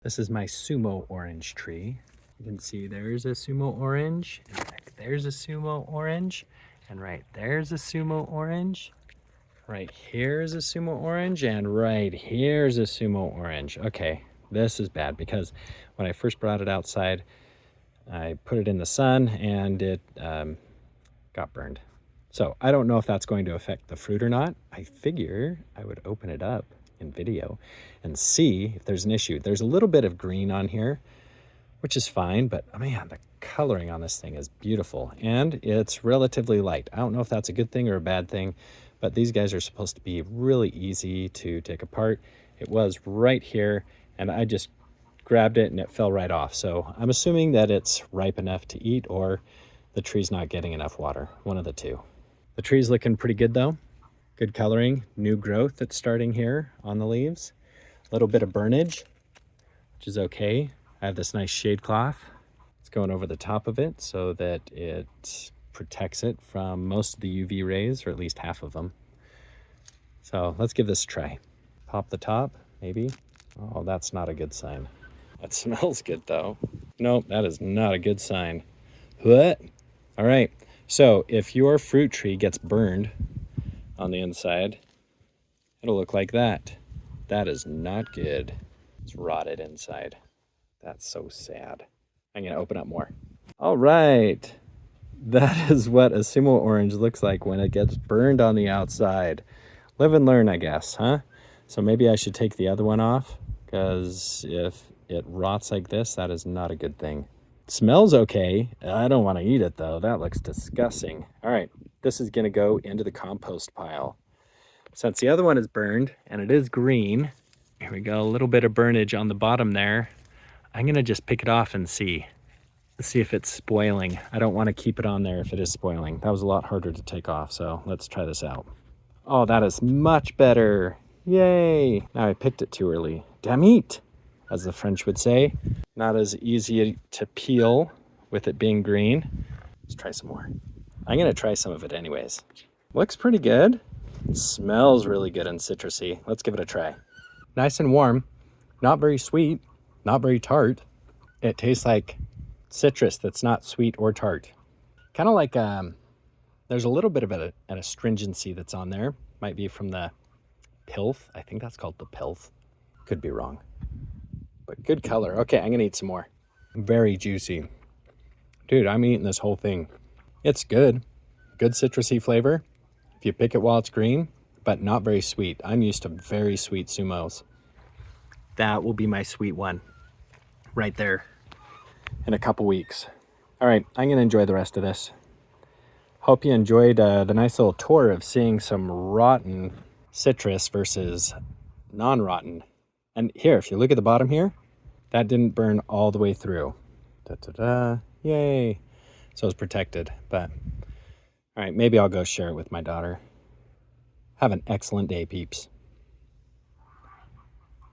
This is my Sumo orange tree. You can see there's a Sumo orange, and back there's a Sumo orange, and right there's a Sumo orange. Right here's a Sumo orange, and right here's a Sumo orange. Okay, this is bad because when I first brought it outside, I put it in the sun and it got burned. So I don't know if that's going to affect the fruit or not. I figure I would open it up in video and see if there's an issue. There's a little bit of green on here, which is fine, but oh man, the coloring on this thing is beautiful and it's relatively light. I don't know if that's a good thing or a bad thing, but these guys are supposed to be really easy to take apart. It was right here and I just grabbed it and it fell right off. So I'm assuming that it's ripe enough to eat or the tree's not getting enough water, one of the two. The tree's looking pretty good though. Good coloring, new growth that's starting here on the leaves. A little bit of burnage, which is okay. I have this nice shade cloth. It's going over the top of it so that it protects it from most of the UV rays, or at least half of them. So let's give this a try. Pop the top, maybe. Oh, that's not a good sign. That smells good though. Nope, that is not a good sign. What? All right, so if your fruit tree gets burned on the inside, it'll look like that. That is not good. It's rotted inside. That's so sad. I'm gonna open up more. All right, that is what a Sumo orange looks like when it gets burned on the outside. Live and learn, I guess, huh? So maybe I should take the other one off, because if it rots like this, that is not a good thing. It smells okay. I don't want to eat it though. That looks disgusting. All right, this is gonna go into the compost pile. Since the other one is burned and it is green, here we go, a little bit of burnage on the bottom there. I'm gonna just pick it off and see if it's spoiling. I don't want to keep it on there if it is spoiling. That was a lot harder to take off, so let's try this out. Oh, that is much better. Yay! Now I picked it too early. Damn it, as the French would say. Not as easy to peel with it being green. Let's try some more. I'm gonna try some of it anyways. Looks pretty good. Smells really good and citrusy. Let's give it a try. Nice and warm, not very sweet, not very tart. It tastes like citrus that's not sweet or tart. Kind of like, there's a little bit of an astringency that's on there. Might be from the pith. I think that's called the pith. Could be wrong. But good color. Okay, I'm gonna eat some more. Very juicy. Dude, I'm eating this whole thing. It's good. Good citrusy flavor if you pick it while it's green, but not very sweet. I'm used to very sweet Sumos. That will be my sweet one right there in a couple weeks. All right, I'm gonna enjoy the rest of this. Hope you enjoyed the nice little tour of seeing some rotten citrus versus non-rotten. And here, if you look at the bottom here, that didn't burn all the way through. Da-da-da, yay. So it's protected, but all right, maybe I'll go share it with my daughter. Have an excellent day, peeps.